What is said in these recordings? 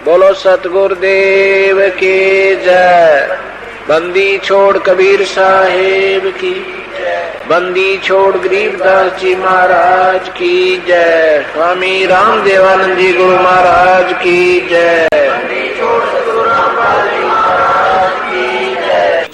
बोलो सतगुरुदेव की जय। बंदी छोड़ कबीर साहेब की, बंदी छोड़ गरीबदास जी महाराज की जय। स्वामी रामदेवानंद जी गुरु महाराज की जय। बंदी छोड़ सतगुरु रामपाल जी महाराज की जय।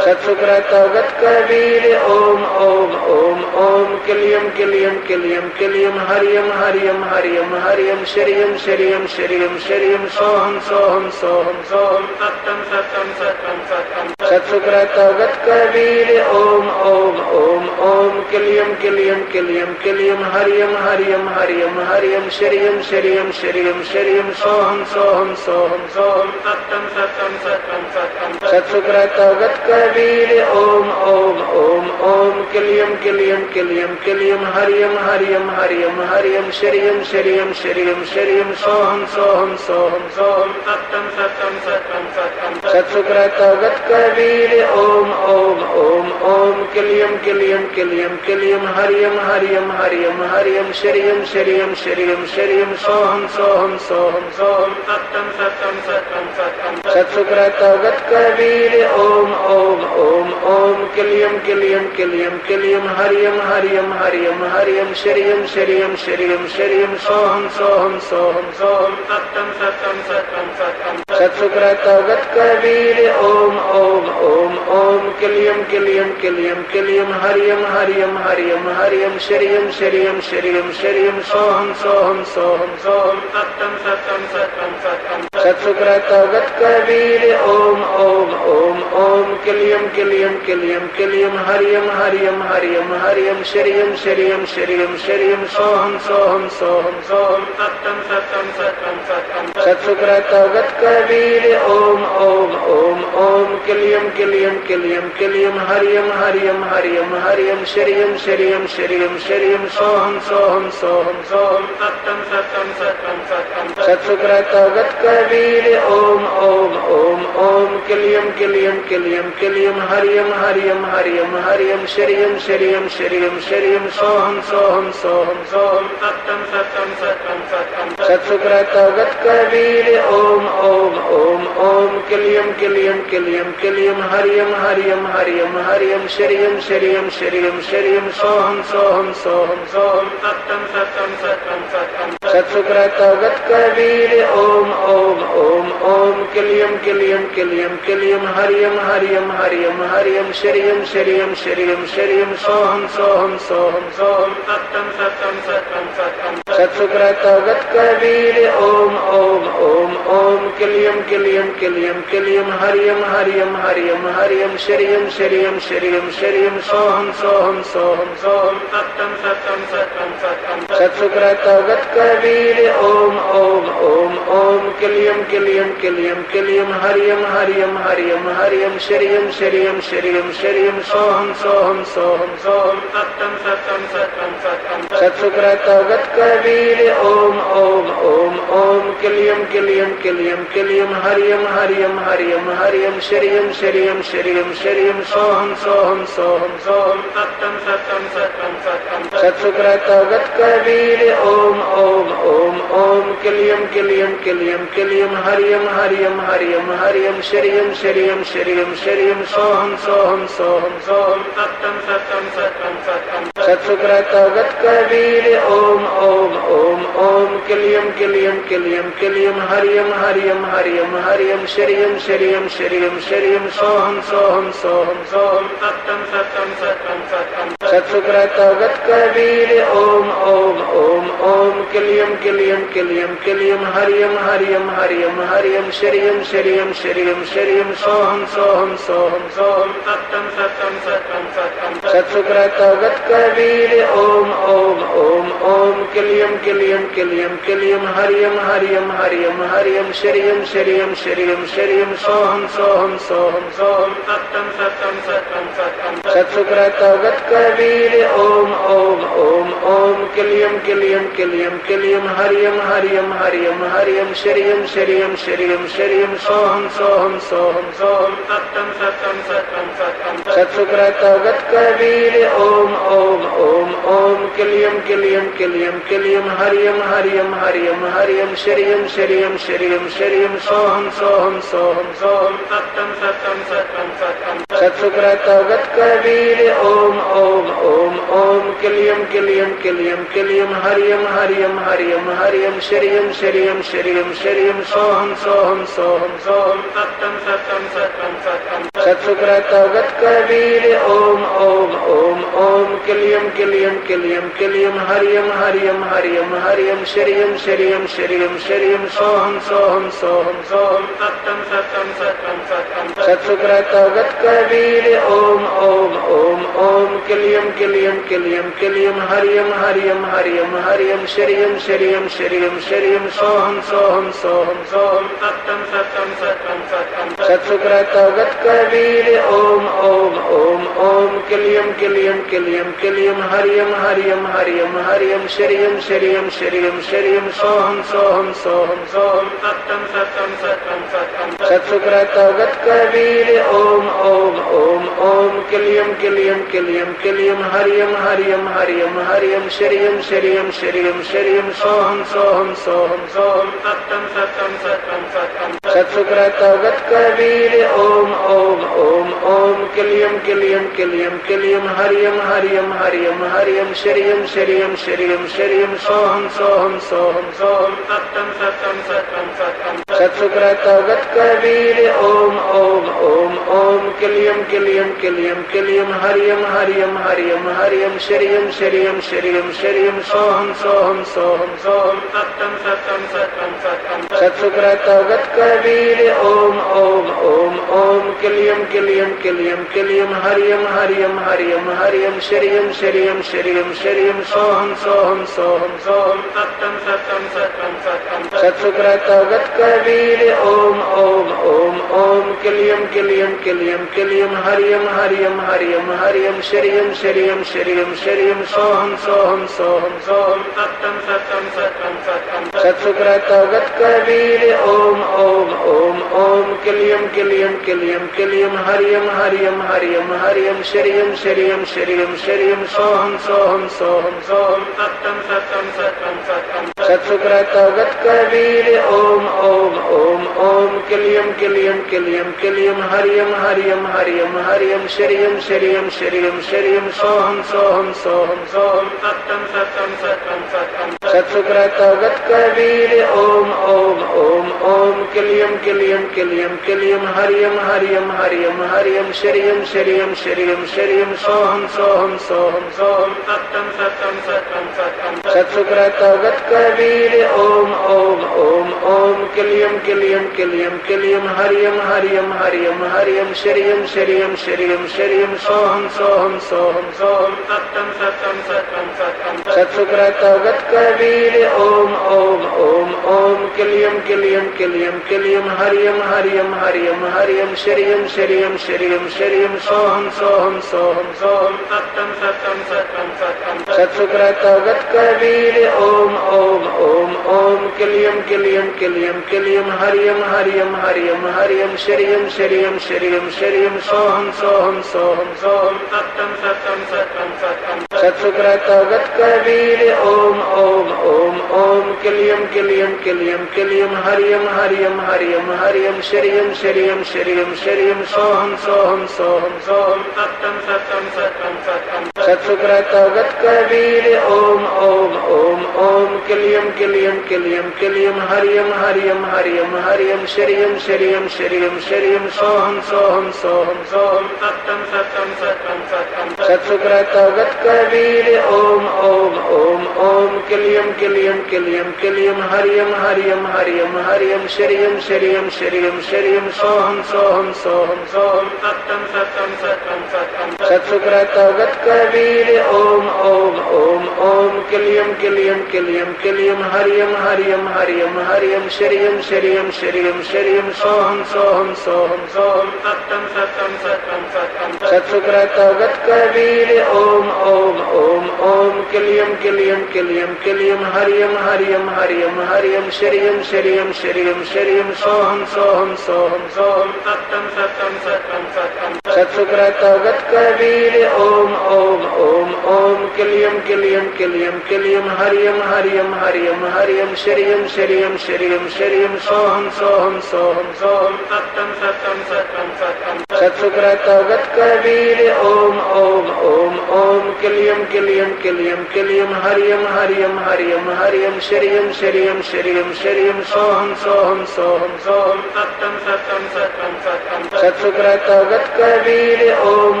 सत्सुकृत अवगत कबीर ओम ओम ओम ओम किलियम किलियम किलियम किलियम हरियम हरियम हरियम हरियम शरियम शरियम शरियम शरियम सोहम सोहम सोहम सोहम सत्यम सत्यम सत्यम सत्यम सत्सुकृत अवगत कबीर ओम ओम ओम ओम किलियम किलियम किलियम किलियम हरियम हरियम हरियम हरियम शरियम शरियम शरियम शरियम सोहम सोहम सोहम सोहम सत्यम सत्यम सत्यम सत्यम सत्सुकृत अवगत कबीर ओम ओम ओम ओम किलियम किलियम किलियम किलियम हरियम हरियम हरियम हरियम शरियम शरियम शरियम शरियम सोहम सोहम सोहम सोहम सत्यम सत्यम सत्यम सत्यम सत्सुकृत अवगत कबीर ओम ओम ओम ओम किलियम किलियम किलियम किलियम हरियम हरियम हरियम हरियम शरियम शरियम शरियम शरियम सोहम सोहम सोहम सोहम सत्यम सत्यम सत्यम सत्यम सत्सुकृत अवगत कबीर ओम ओम ओम ओम किलियम किलियम किलियम किलियम हरियम हरियम हरियम हरियम शरियम शरियम शरियम शरियम सोहम सोहम सोहम सोहम सत्यम सत्यम सत्यम सत्यम सत्सुकृत अवगत कबीर ओम ओम ओम ओम किलियम किलियम किलियम किलियम हरियम हरियम हरियम हरियम शरियम शरियम शरियम शरियम सोहम सोहम सोहम सोहम सत्यम सत्यम सत्यम सत्यम सत्सुकृत अवगत कबीर ओम ओम ओम ओम किलियम किलियम किलियम किलियम हरियम हरियम हरियम हरियम शरियम शरियम शरियम शरियम सोहम सोहम सोहम सोहम सत्यम सत्यम सत्यम सत्यम सत्सुकृत अवगत कबीर ओम ओम ओम ओम किलियम किलियम किलियम किलियम हरियम हरियम हरियम हरियम शरियम शरियम शरियम शरियम सोहम सोहम सोहम सोहम सत्यम सत्यम सत्यम सत्यम सत्सुकृत अवगत कबीर ओम ओम ओम ओम किलियम किलियम किलियम किलियम हरियम हरियम हरियम हरियम शरियम शरियम शरियम शरियम सोहम सोहम सोहम सोहम सत्यम सत्यम सत्यम सत्यम सत्सुकृत अवगत कबीर ओम ओम ओम ओम किलियम किलियम किलियम किलियम हरियम हरियम हरियम हरियम शरियम शरियम शरियम शरियम सोहम सोहम सोहम सोहम सत्यम सत्यम सत्यम सत्यम सत्सुकृत अवगत कबीर ओम ओम ओम ओम किलियम किलियम किलियम किलियम हरियम हरियम हरियम हरियम शरियम शरियम शरियम शरियम सोहम सोहम सोहम सोहम सत्यम सत्यम सत्यम सत्यम सत्सुकृत अवगत कबीर ओम ओम ओम ओम किलियम किलियम किलियम किलियम हरियम हरियम हरियम हरियम शरियम शरियम शरियम शरियम सोहम सोहम सोहम सोहम सत्यम सत्यम सत्यम सत्यम सत्सुकृत अवगत कबीर ओम ओम ओम ओम किलियम किलियम किलियम किलियम हरियम हरियम हरियम हरियम शरियम शरियम शरियम शरियम सोहम सोहम सोहम सोहम सत्यम सत्यम सत्यम सत्यम सत्सुकृत अवगत कबीर ओम ओम ओम ओम किलियम किलियम किलियम किलियम हरियम हरियम हरियम हरियम शरियम शरियम शरियम शरियम सोहम सोहम सोहम सोहम सत्यम सत्यम सत्यम सत्यम सत्सुकृत अवगत कबीर ओम ओम ओम ओम किलियम किलियम किलियम किलियम हरियम हरियम हरियम हरियम शरियम शरियम शरियम शरियम सोहम सोहम सोहम सोहम सत्यम सत्यम सत्यम सत्यम सत्सुकृत अवगत कबीर ओम ओम ओम ओम किलियम किलियम किलियम किलियम हरियम हरियम हरियम हरियम शरियम शरियम शरियम शरियम सोहम सोहम सोहम सोहम सत्यम सत्यम सत्यम सत्यम सत्सुकृत अवगत कबीर ओम ओम ओम ओम किलियम किलियम किलियम किलियम हरियम हरियम हरियम हरियम शरियम शरियम शरियम शरियम सोहम सोहम सोहम सोहम सत्यम सत्यम सत्यम सत्यम सत्सुकृत अवगत कबीर ओम ओम ओम ओम किलियम किलियम किलियम किलियम हरियम हरियम हरियम हरियम शरियम शरियम शरियम शरियम सोहम सोहम सोहम सोहम सत्यम सत्यम सत्यम सत्यम सत्सुकृत अवगत कबीर ओम ओम ओम ओम किलियम किलियम किलियम किलियम हरियम हरियम हरियम हरियम शरियम शरियम शरियम शरियम सोहम सोहम सोहम सोहम सत्यम सत्यम सत्यम सत्यम सत्सुकृत अवगत कबीर ओम ओम ओम ओम किलियम किलियम किलियम किलियम किलियम हरियम हरियम हरियम हरियम शरियम शरियम शरियम शरियम सोहम सोहम सोहम सोहम सत्यम सत्यम सत्यम सत्यम सत्सुक्रतोगत कबीर ओम ओम ओम ओम किलियम किलियम किलियम किलियम हरियम हरियम हरियम हरियम शरियम शरियम शरियम शरियम सोहम सोहम सोहम सोहम सत्यम सत्यम सत्यम सत्यम सत्सुक्रतोगत कबीर ओम ओम ओम ओम किलियम किलियम किलियम किलियम हरियम हरियम हरियम हरियम शरियम शरियम शरियम शरियम सोहम सोहम सोहम सोहम सत्यम सत्यम सत्यम सत्यम सत्सुक्रतोगत कबीर ओम ओम ओम ओम किलियम किलियम किलियम किलियम हरियम हरियम हरियम हरियम शरियम शरियम शरियम शरियम सोहम सोहम सोहम सोहम सत्यम सत्यम सत्यम सत्यम सत्सुक्रतोगत कबीर ओम ओम ओम ओम किलियम किलियम किलियम किलियम हरियम हरियम हरियम हरियम शरियम शरियम शरियम शरियम सोहम सोहम सोहम सोहम सत्यम सत्यम सत्यम सत्यम सत्सुक्रतोगत कबीर ओम ओम ओम ओम किलियम किलियम किलियम किलियम हरियम हरियम हरियम हरियम शरियम शरियम शरियम शरियम सोहम सोहम सोहम सोहम सत्यम सत्यम सत्यम सत्यम सत्सुक्रतोगत कबीर ओम ओम ओम ओम किलियम किलियम किलियम किलियम हरियम हरियम हरियम हरियम शरियम शरियम शरियम शरियम सोहम सोहम सोहम सोहम सत्यम सत्यम सत्यम सत्यम सत्सुक्रतोगत कबीर ओम ओम ओम ओम किलियम किलियम किलियम किलियम हरियम हरियम हरियम हरियम शरियम शरियम शरियम शरियम सोहम सोहम सोहम सोहम सत्यम सत्यम सत्यम सत्यम सत्सुक्रतोगत कबीर ओम ओम ओम ओम किलियम किलियम किलियम किलियम हरियम हरियम हरियम हरियम शरियम शरियम शरियम शरियम सोहम सोहम सोहम सोहम सत्यम सत्यम सत्यम सत्यम सत्सुक्रतोगत कबीर ओम ओम ओम ओम किलियम किलियम किलियम किलियम हरियम हरियम हरियम हरियम शरियम शरियम शरियम शरियम सोहम सोहम सोहम सोहम सत्यम सत्यम सत्यम सत्यम सत्सुक्रतोगत कबीर ओम ओम ओम ओम किलियम किलियम किलियम किलियम हरियम हरियम हरियम हरियम शरियम शरियम शरियम शरियम सोहम सोहम सोहम सोहम सत्यम सत्यम सत्यम सत्यम सत्सुक्रतोगत कबीर ओम ओम ओम ओम किलियम किलियम किलियम किलियम हरियम हरियम हरियम हरियम शरियम शरियम शरियम शरियम सोहम सोहम सोहम सोहम सत्यम सत्यम सत्यम सत्यम सत्सुक्रतोगत कबीर ओम ओम ओम ओम किलियम किलियम किलियम किलियम हरियम हरियम हरियम हरियम शरियम शरियम शरियम शरियम सोहम सोहम सोहम सोहम सत्यम सत्यम सत्यम सत्यम सत्सुक्रतोगत कबीर ओम ओम ओम ओम किलियम किलियम किलियम किलियम हरियम हरियम हरियम हरियम शरियम शरियम शरियम शरियम सोहम सोहम सोहम सोहम सत्यम सत्यम सत्यम सत्यम सत्सुक्रतोगत कबीर ओम ओम ओम ओम किलियम किलियम किलियम किलियम हरियम हरियम हरियम हरियम शरियम शरियम शरियम शरियम सोहम सोहम सोहम सोहम सत्यम सत्यम सत्यम सत्यम सत्सुक्रतोगत कबीर ओम ओम ओम ओम किलियम किलियम किलियम किलियम हरियम हरियम हरियम हरियम शरियम शरियम शरियम शरियम सोहम सोहम सोहम सोहम सत्यम सत्यम सत्यम सत्यम सत्सुक्रतोगत कबीर ओम ओम ओम ओम किलियम किलियम किलियम किलियम हरियम हरियम हरियम हरियम शरियम शरियम शरियम शरियम सोहम सोहम सोहम सोहम सत्यम सत्यम सत्यम सत्यम सत्सुक्रतोगत कबीर ओम ओम ओम ओम किलियम किलियम किलियम किलियम हरियम हरियम हरियम हरियम शरियम शरियम शरियम शरियम सोहम सोहम सोहम सोहम सत्यम सत्यम सत्यम सत्यम सत्सुक्रतोगत कबीर ओम ओम ओम ओम किलियम किलियम किलियम किलियम हरियम हरियम हरियम हरियम शरियम शरियम शरियम शरियम सोहम सोहम सोहम सोहम सत्यम सत्यम सत्यम सत्यम सत्सुक्रतोगत कबीर ओम ओम ओम ओम किलियम किलियम किलियम किलियम हरियम हरियम हरियम हरियम शरियम शरियम शरियम शरियम सोहम सोहम सोहम सोहम सत्यम सत्यम सत्यम सत्यम सत्सुक्रतोगत कबीर ओम ओम ओम ओम किलियम किलियम किलियम किलियम हरियम हरियम हरियम हरियम शरियम शरियम शरियम शरियम सोहम सोहम सोहम सोहम सत्यम सत्यम सत्यम सत्यम सत्सुकृतवगत कबीर ओम ओम ओम ओम किलियम किलियम किलियम किलियम हरियम हरियम हरियम हरियम शरियम शरियम शरियम शरियम सोहम सोहम सोहम सोहम सत्यम सत्यम सत्यम सत्यम सत्सुकृतवगत कबीर ओम ओम ओम ओम किलियम किलियम किलियम किलियम हरियम हरियम हरियम हरियम शरियम शरियम शरियम शरियम सोहम सोहम सोहम सोहम सत्यम सत्यम सत्यम सत्यम सत्सुकृतवगत कबीर ओम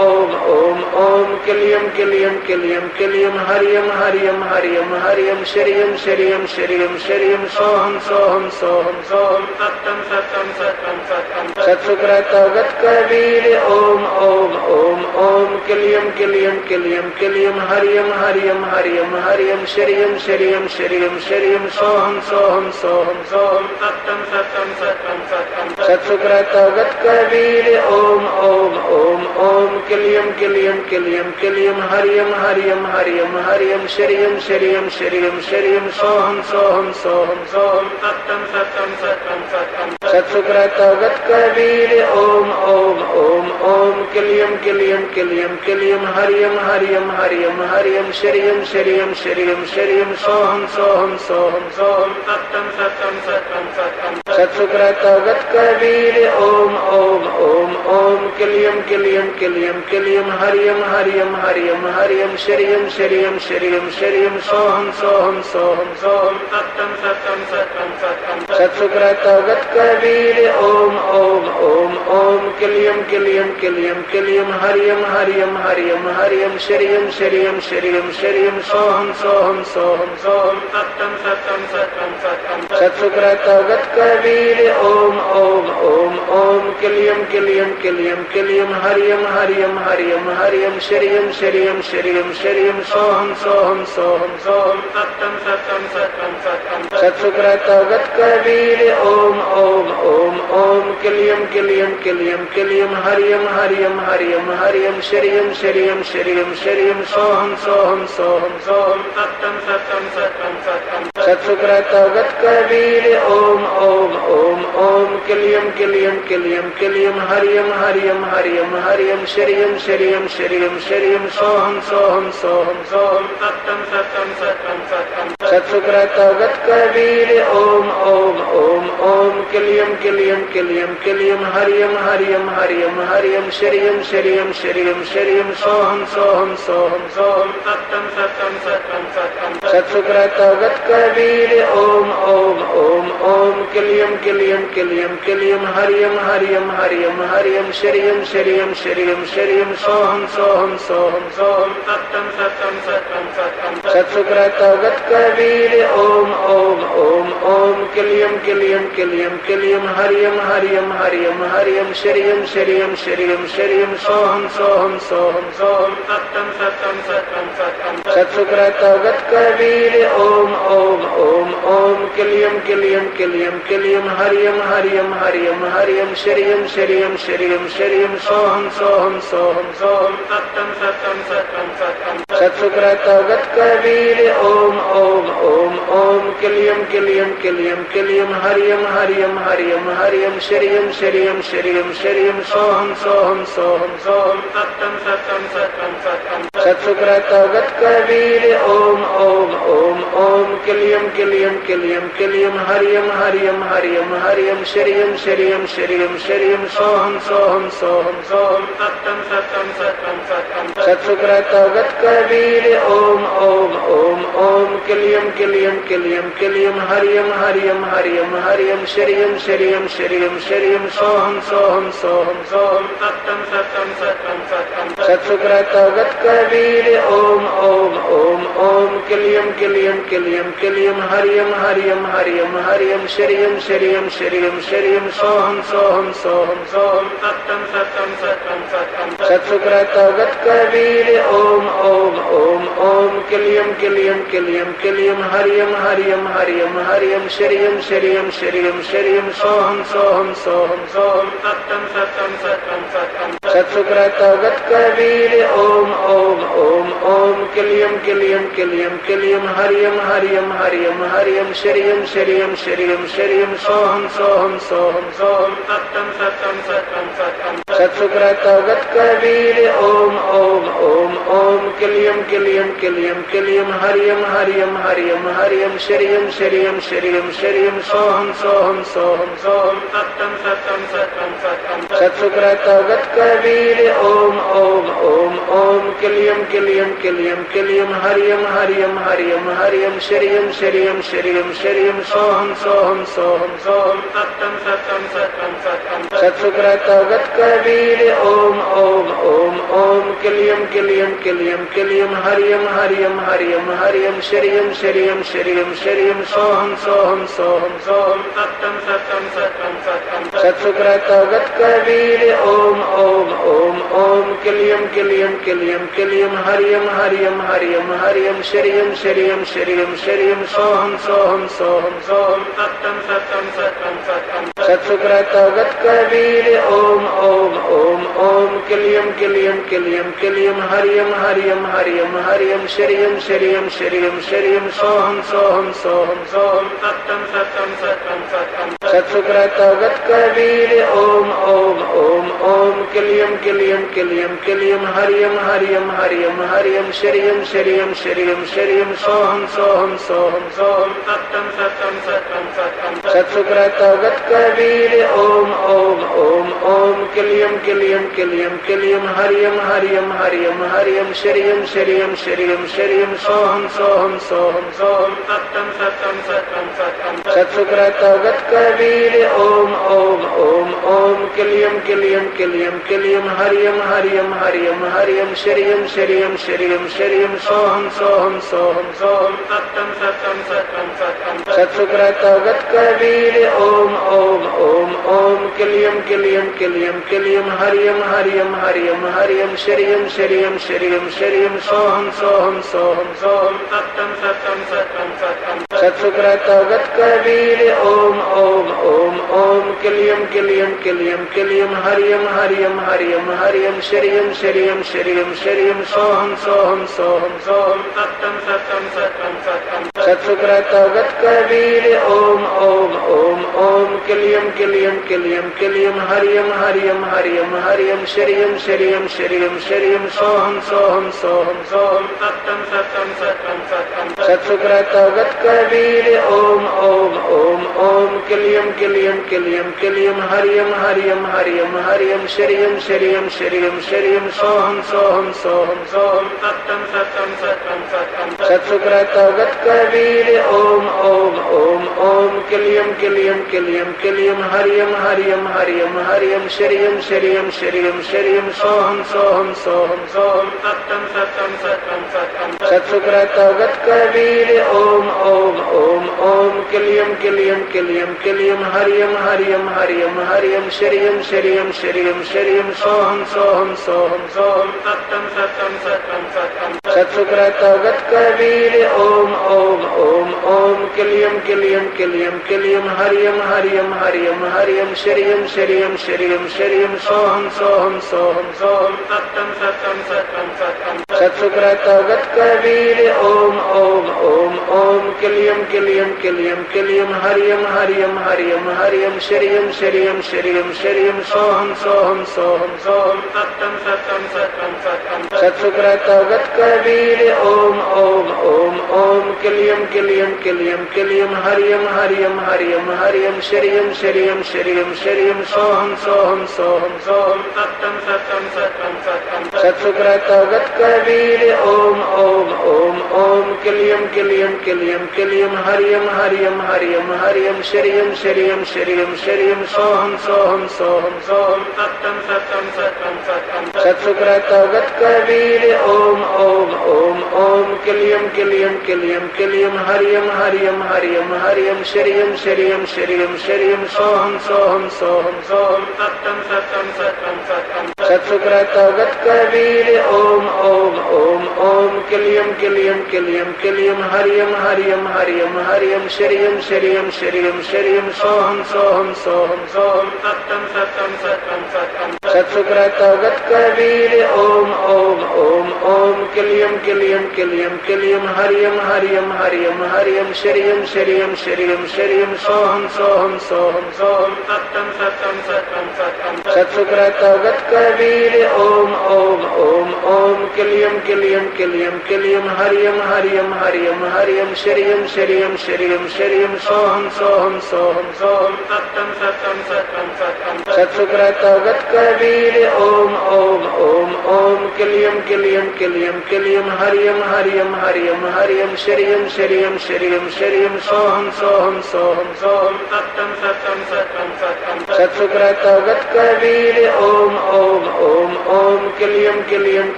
ओम ओम ओम किलियम किलियम किलियम किलियम हरियम हरियम हरियम हरियम शरियम शरियम शरियम शरियम सोहम सोहम सोहम सोहम सत्यम सत्यम सत्यम सत्यम सत्सुकृतवगत कबीर ओम ओम ओम ओम किलियम किलियम किलियम किलियम हरियम हरियम हरियम हरियम शरियम शरियम शरियम शरियम सोहम सोहम सोहम सोहम सत्यम सत्यम सत्यम सत्यम सत्सुकृतवगत कबीर ओम ओम ओम ओम किलियम किलियम किलियम किलियम हरियम हरियम हरियम हरियम शरियम शरियम शरियम शरियम सोहम सोहम सोहम सोहम सत्यम सत्यम सत्यम सत्यम सत्सुकृतवगत कबीर ओम ओम ओम ओम किलियम किलियम किलियम किलियम हरियम हरियम हरियम हरियम शरियम शरियम शरियम शरियम सोहम सोहम सोहम सोहम सत्यम सत्यम सत्यम सत्यम सत्सुकृतवगत कबीर ओम ओम ओम ओम किलियम किलियम किलियम किलियम हरियम हरियम हरियम हरियम शरियम शरियम शरियम शरियम सोहम सोहम सोहम सोहम सत्यम सत्यम सत्यम सत्यम सत्सुकृतवगत कबीर ओम ओम ओम ओम किलियम किलियम किलियम किलियम हरियम हरियम हरियम हरियम शरियम शरियम शरियम शरियम सोहम सोहम सोहम सोहम सत्यम सत्यम सत्यम सत्यम सत्सुकृतवगत कबीर ओम ओम ओम ओम किलियम किलियम किलियम किलियम हरियम हरियम हरियम हरियम शरियम शरियम शरियम शरियम सोहम सोहम सोहम सोहम सत्यम सत्यम सत्यम सत्यम सत्सुकृतवगत कबीर ओम ओम ओम ओम किलियम किलियम किलियम किलियम हरियम हरियम हरियम हरियम शरियम शरियम शरियम शरियम सोहम सोहम सोहम सोहम सत्यम सत्यम सत्यम सत्यम सत्सुकृतवगत कबीर ओम ओम ओम ओम किलियम किलियम किलियम किलियम हरियम हरियम हरियम हरियम शरियम शरियम शरियम शरियम सोहम सोहम सोहम सोहम सत्यम सत्यम सत्यम सत्यम सत्सुकृतवगत कबीर ओम ओम ओम ओम किलियम किलियम किलियम किलियम हरियम हरियम हरियम हरियम शरियम शरियम शरियम शरियम सोहम सोहम सोहम सोहम सत्यम सत्यम सत्यम सत्यम सत्सुकृतवगत कबीर ओम ओम ओम ओम किलियम किलियम किलियम किलियम हरियम हरियम हरियम हरियम शरियम शरियम शरियम शरियम सोहम सोहम सोहम सोहम सत्यम सत्यम सत्यम सत्यम सत्सुकृतवगत कबीर ओम ओम ओम ओम किलियम किलियम किलियम किलियम हरियम हरियम हरियम हरियम शरियम शरियम शरियम शरियम सोहम सोहम सोहम सोहम सत्यम सत्यम सत्यम सत्यम सत्सुकृतवगत कबीर ओम ओम ओम ओम किलियम किलियम किलियम किलियम हरियम हरियम हरियम हरियम शरियम शरियम शरियम शरियम सोहम सोहम सोहम सोहम सत्यम सत्यम सत्यम सत्यम सत्सुकृतवगत कबीर ओम ओम ओम ओम किलियम किलियम किलियम किलियम हरियम हरियम हरियम हरियम शरियम शरियम शरियम शरियम सोहम सोहम सोहम सोहम सत्यम सत्यम सत्यम सत्यम सत्सुकृतवगत कबीर ओम ओम ओम ओम किलियम किलियम किलियम किलियम हरियम हरियम हरियम हरियम शरियम शरियम शरियम शरियम सोहम सोहम सोहम सोहम सत्यम सत्यम सत्यम सत्यम सत्सुकृतवगत कबीर ओम ओम ओम ओम किलियम किलियम किलियम किलियम हरियम हरियम हरियम हरियम शरियम शरियम शरियम शरियम सोहम सोहम सोहम सोहम सत्यम सत्यम सत्यम सत्यम सत्सुकृतवगत कबीर ओम ओम ओम ओम किलियम किलियम किलियम किलियम हरियम हरियम हरियम हरियम शरियम शरियम शरियम शरियम सोहम सोहम सोहम सोहम सत्यम सत्यम सत्यम सत्यम सत्सुकृतवगत कबीर ओम ओम ओम ओम किलियम किलियम किलियम किलियम हरियम हरियम हरियम हरियम हरियम श्रियम श्रियम श्रियम श्रियम सोहम सोहम सोहम सोहम सत्यम सत्यम सत्यम सत्यम सत्सुकृतवगत कबीर ओम ओम ओम ओम किलियम किलियम किलियम किलियम हरियम हरियम हरियम हरियम श्रियम श्रियम श्रियम श्रियम सोहम सोहम सोहम सोहम सत्यम सत्यम सत्यम सत्यम सत्सुकृतवगत कबीर ओम ओम ओम ओम किलियम किलियम किलियम किलियम हरियम हरियम हरियम हरियम श्रियम श्रियम श्रियम श्रियम सोहम सोहम सोहम सोहम सत्यम सत्यम सत्यम सत्यम सत्सुकृतवगत कबीर ओम ओम ओम ओम किलियम किलियम किलियम किलियम हरियम हरियम हरियम हरियम श्रियम श्रियम श्रियम श्रियम सोहम सोहम सोहम सोहम सत्यम सत्यम सत्यम सत्यम सत्सुकृतवगत कबीर ओम ओम ओम ओम किलियम किलियम किलियम किलियम हरियम हरियम हरियम हरियम श्रियम श्रियम श्रियम श्रियम सोहम सोहम सोहम सोहम सत्यम सत्यम सत्यम सत्यम सत्सुकृतवगत कबीर ओम ओम ओम ओम किलियम किलियम किलियम किलियम हरियम हरियम हरियम हरियम श्रियम श्रियम श्रियम श्रियम सोहम सोहम सोहम सोहम सत्यम सत्यम सत्यम सत्यम सत्सुकृतवगत कबीर ओम ओम ओम ओम किलियम किलियम किलियम किलियम हरियम हरियम हरियम हरियम श्रियम श्रियम श्रियम श्रियम सोहम सोहम सोहम सोहम सत्यम सत्यम सत्यम सत्यम सत्सुकृतवगत कबीर ओम ओम ओम ओम किलियम किलियम किलियम किलियम हरियम हरियम हरियम हरियम श्रियम श्रियम श्रियम श्रियम सोहम सोहम सोहम सोहम सत्यम सत्यम सत्यम सत्यम सत्सुकृतवगत कबीर ओम ओम ओम ओम किलियम किलियम किलियम किलियम हरियम हरियम हरियम हरियम श्रियम श्रियम श्रियम श्रियम सोहम सोहम सोहम सोहम सत्यम सत्यम सत्यम सत्यम सत्सुकृतवगत कबीर ओम ओम ओम ओम किलियम किलियम किलियम किलियम हरियम हरियम हरियम हरियम श्रियम श्रियम श्रियम श्रियम सोहम सोहम सोहम सोहम सत्यम सत्यम सत्यम सत्यम सत्सुकृतवगत कबीर ओम ओम ओम ओम किलियम किलियम किलियम किलियम हरियम हरियम हरियम हरियम श्रियम श्रियम श्रियम श्रियम सोहम सोहम सोहम सोहम सत्यम सत्यम सत्यम सत्यम सत्सुकृतवगत कबीर ओम ओम ओम ओम किलियम किलियम किलियम किलियम हरियम हरियम हरियम हरियम श्रियम श्रियम श्रियम श्रियम सोहम सोहम सोहम सोहम सत्यम सत्यम सत्यम सत्यम सत्सुकृतवगत कबीर ओम ओम ओम ओम किलियम किलियम किलियम किलियम हरियम हरियम हरियम हरियम श्रियम श्रियम श्रियम श्रियम सोहम सोहम सोहम सोहम सत्यम सत्यम सत्यम सत्यम सत्सुकृतवगत कबीर ओम ओम ओम ओम किलियम किलियम किलियम किलियम हरियम हरियम हरियम हरियम श्रियम श्रियम श्रियम श्रियम सोहम सोहम सोहम सोहम सत्यम सत्यम सत्यम सत्यम सत्सुकृतवगत कबीर ओम ओम ओम ओम किलियम किलियम किलियम किलियम हरियम हरियम हरियम हरियम श्रियम श्रियम श्रियम श्रियम सोहम सोहम सोहम सोहम सत्यम सत्यम सत्यम सत्यम सत्सुकृतवगत कबीर ओम ओम ओम ओम किलियम किलियम किलियम किलियम हरियम हरियम हरियम हरियम श्रियम श्रियम श्रियम श्रियम सोहम सोहम सोहम सोहम सत्यम सत्यम सत्यम सत्यम सत्सुकृतवगत कबीर ओम ओम ओम ओम किलियम किलियम किलियम किलियम हरियम हरियम हरियम हरियम श्रियम श्रियम श्रियम श्रियम सोहम सोहम सोहम सोहम सत्यम सत्यम सत्यम सत्यम सत्सुकृतवगत कबीर ओम ओम ओम ओम किलियम किलियम किलियम किलियम हरियम हरियम हरियम हरियम श्रियम श्रियम श्रियम श्रियम सोहम सोहम सोहम सोहम सत्यम सत्यम सत्यम सत्यम सत्सुकृतवगत कबीर ओम ओम ओम ओम किलियम किलियम किलियम किलियम हरियम हरियम हरियम हरियम श्रियम श्रियम श्रियम श्रियम सोहम सोहम सोहम सोहम सत्यम सत्यम सत्यम सत्यम सत्सुकृतवगत कबीर ओम ओम ओम ओम किलियम किलियम किलियम किलियम हरियम हरियम हरियम हरियम श्रियम श्रियम श्रियम श्रियम सोहम सोहम सोहम सोहम सत्यम सत्यम सत्यम सत्यम सत्सुकृतवगत कबीर ओम ओम ओम ओम किलियम किलियम किलियम किलियम हरियम हरियम हरियम हरियम हरियम शरियम शरियम शरियम शरियम सोहम सोहम सोहम सोहम सत्यम सत्यम सत्यम सत्यम सत्सुकृतवगत कबीर ओम ओम ओम ओम किलियम किलियम किलियम किलियम हरियम हरियम हरियम हरियम शरियम शरियम शरियम शरियम सोहम सोहम सोहम सोहम सत्यम सत्यम सत्यम सत्यम सत्सुकृतवगत कबीर ओम ओम ओम ओम किलियम किलियम किलियम किलियम हरियम हरियम हरियम हरियम शरियम शरियम शरियम शरियम सोहम सोहम सोहम सोहम सत्यम सत्यम सत्यम सत्यम सत्सुकृतवगत कबीर ओम ओम ओम ओम किलियम किलियम किलियम किलियम हरियम हरियम हरियम हरियम शरियम शरियम शरियम शरियम सोहम सोहम सोहम सोहम सत्यम सत्यम सत्यम सत्यम सत्सुकृतवगत कबीर ओम ओम ओम ओम किलियम किलियम किलियम किलियम हरियम हरियम हरियम हरियम शरियम शरियम शरियम शरियम सोहम सोहम सोहम सोहम सत्यम सत्यम सत्यम सत्यम सत्सुकृतवगत कबीर ओम ओम ओम ओम किलियम किलियम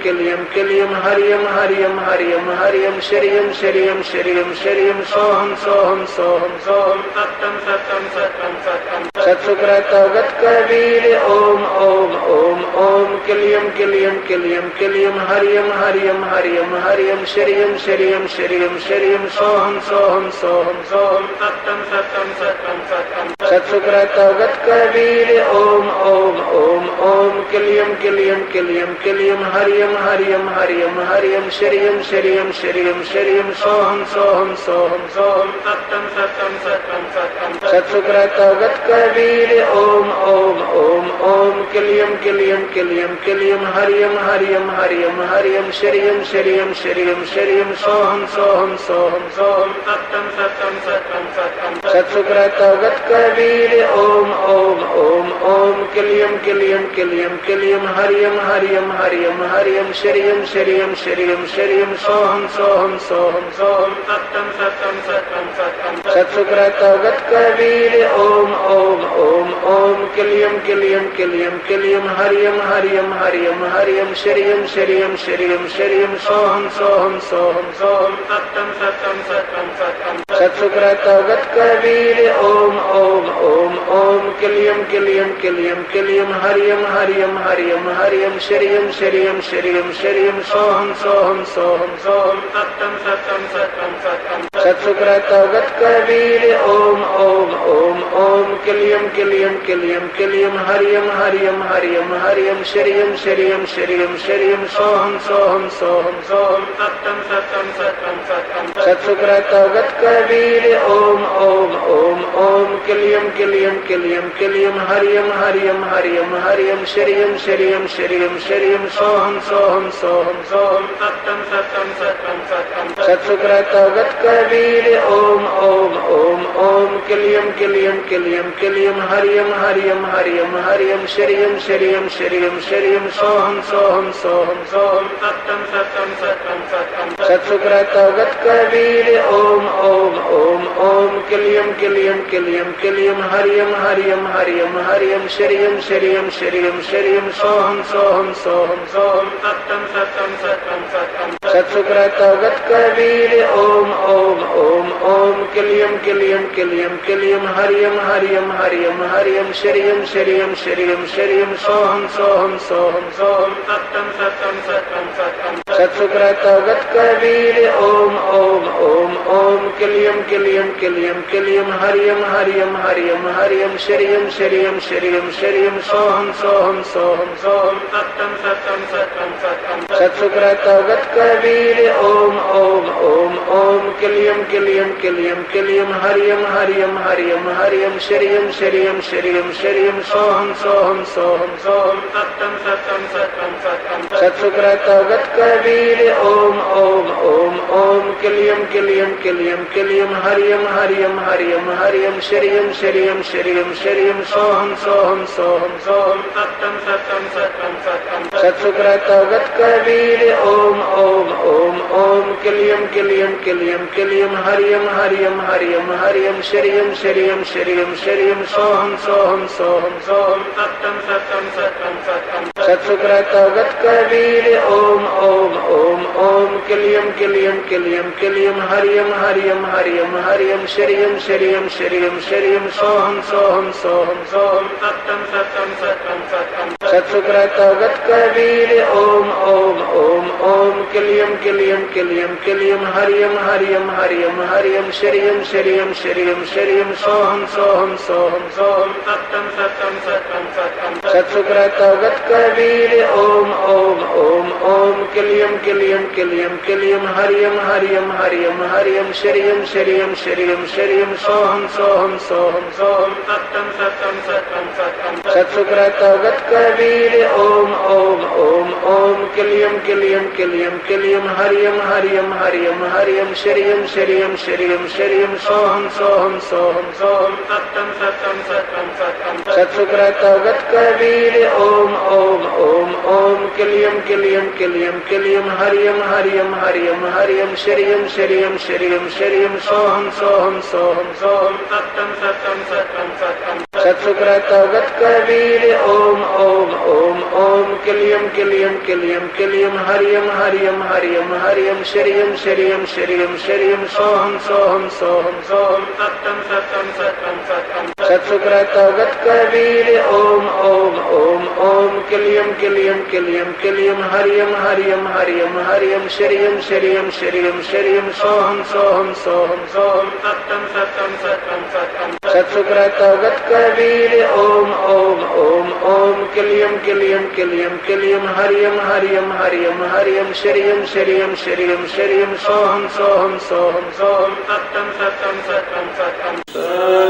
किलियम किलियम हरियम हरियम हरियम हरियम शरियम शरियम शरियम शरियम सोहम सोहम सोहम सोहम सत्यम सत्यम सत्यम सत्यम सत्सुकृतवगत कबीर ओम ओम ओम ओम किलियम किलियम किलियम किलियम हरियम हरियम हरियम हरियम शरियम शरियम शरियम शरियम सोहम सोहम सोहम सोहम सत्यम सत्यम सत्यम सत्यम सत्सुकृतवगत कबीर ओम ओम ओम ओम किलियम किलियम किलियम किलियम हरियम हरियम हरियम हरियम शरियम शरियम शरियम शरियम सोहम सोहम सोहम सोहम सत्यम सत्यम सत्यम सत्यम सत्सुकृतवगत कबीर ओम ओम ओम ओम किलियम किलियम किलियम किलियम हरियम हरियम हरियम हरियम शरियम शरियम शरियम शरियम सोहम सोहम सोहम सोहम सत्यम सत्यम सत्यम सत्यम सत्सुकृतवगत कबीर ओम ओम ओम ओम किलियम किलियम किलियम किलियम हरियम हरियम हरियम हरियम शरियम शरियम शरियम शरियम सोहम सोहम सोहम सोहम सत्यम सत्यम सत्यम सत्यम सत्सुकृतवगत कबीर ओम ओम ओम ओम किलियम किलियम किलियम किलियम हरियम हरियम हरियम हरियम शरियम शरियम शरियम शरियम सोहम सोहम सोहम सोहम सत्यम सत्यम सत्यम सत्यम सत्सुकृतवगत कबीर ओम ओम ओम ओम किलियम किलियम किलियम किलियम हरियम हरियम हरियम हरियम शरियम शरियम शरियम शरियम सोहम सोहम सोहम सोहम सत्यम सत्यम सत्यम सत्यम सत्सुकृतवगत कबीर ओम ओम ओम ओम किलियम किलियम किलियम किलियम हरियम हरियम हरियम हरियम शरियम शरियम शरियम शरियम सोहम सोहम सोहम सोहम सत्यम सत्यम सत्यम सत्यम सत्सुकृतवगत कबीर ओम ओम ओम ओम किलियम किलियम किलियम किलियम हरियम हरियम हरियम हरियम शरियम शरियम शरियम शरियम सोहम सोहम सोहम सोहम सत्यम सत्यम सत्यम सत्यम सत्सुकृतवगत कबीर ओम ओम ओम ओम किलियम किलियम किलियम किलियम हरियम हरियम हरियम हरियम शरियम शरियम शरियम शरियम सोहम सोहम सोहम सोहम सत्यम सत्यम सत्यम सत्यम सत्सुकृतवगत कबीर ओम ओम ओम ओम किलियम किलियम किलियम किलियम हरियम हरियम हरियम हरियम शरियम शरियम शरियम शरियम सोहम सोहम सोहम सोहम सत्यम सत्यम सत्यम सत्यम सत्सुकृतवगत कबीर ओम ओम ओम ओम किलियम किलियम किलियम किलियम हरियम हरियम हरियम हरियम शरियम शरियम शरियम शरियम सोहम सोहम सोहम सोहम सत्यम सत्यम सत्यम सत्यम सत्सुकृतवगत कबीर ओम ओम ओम ओम किलियम किलियम किलियम किलियम हरियम हरियम हरियम हरियम शरियम शरियम शरियम शरियम सोहम सोहम सोहम सोहम सत्यम सत्यम सत्यम सत्यम सत्सुकृतवगत कबीर ओम ओम ओम ओम किलियम किलियम किलियम किलियम हरियम हरियम हरियम हरियम शरियम शरियम शरियम शरियम सोहम सोहम सोहम सोहम सत्यम सत्यम सत्यम सत्यम सत्सुकृतवगत कबीर ओम ओम ओम ओम किलियम किलियम किलियम किलियम हरियम हरियम हरियम हरियम हरियम शरियम शरियम शरियम शरियम सोहम सोहम सोहम सोहम सत्यम सत्यम सत्यम सत्यम सत्सुकृत अवगत कबीर ओम ओम ओम ओम किलियम किलियम किलियम किलियम हरियम हरियम हरियम हरियम शरियम शरियम शरियम शरियम सोहम सोहम सोहम सोहम सत्यम सत्यम सत्यम सत्यम सत्सुकृत अवगत कबीर ओम ओम ओम ओम किलियम किलियम किलियम किलियम हरियम हरियम हरियम हरियम शरियम शरियम शरियम शरियम सोहम सोहम सोहम सोहम सत्यम सत्यम सत्यम सत्यम सत्सुकृत अवगत कबीर ओम ओम ओम ओम किलियम किलियम किलियम किलियम हरियम हरियम हरियम हरियम शरियम शरियम शरियम शरियम सोहम सोहम सोहम सोहम सत्यम सत्यम सत्यम सत्यम सत्सुकृत अवगत कबीर ओम ओम ओम ओम किलियम किलियम किलियम किलियम हरियम हरियम हरियम हरियम शरियम शरियम शरियम शरियम सोहम सोहम सोहम सोहम सत्यम सत्यम सत्यम सत्यम सत्सुकृत अवगत कबीर ओम ओम ओम ओम किलियम किलियम किलियम किलियम हरियम हरियम हरियम हरियम शरियम शरियम शरियम शरियम सोहम सोहम सोहम सोहम सत्यम सत्यम सत्यम सत्यम सत्सुकृत अवगत कबीर ओम ओम ओम ओम किलियम किलियम किलियम किलियम हरियम हरियम हरियम हरियम शरियम शरियम शरियम शरियम सोहम सोहम सोहम सोहम सत्यम सत्यम सत्यम सत्यम सत्सुकृत अवगत कबीर ओम ओम ओम ओम किलियम किलियम किलियम किलियम हरियम हरियम हरियम हरियम शरियम शरियम शरियम शरियम सोहम सोहम सोहम सोहम सत्यम सत्यम सत्यम सत्यम सत्सुकृत अवगत कबीर ओम ओम ओम ओम किलियम किलियम किलियम किलियम हरियम हरियम हरियम हरियम शरियम शरियम शरियम शरियम सोहम सोहम सोहम सोहम सत्यम सत्यम सत्यम सत्यम सत्सुकृत अवगत कबीर ओम ओम ओम ओम किलियम किलियम किलियम किलियम हरियम हरियम हरियम हरियम शरियम शरियम शरियम शरियम सोहम सोहम सोहम सोहम सत्यम सत्यम सत्यम सत्यम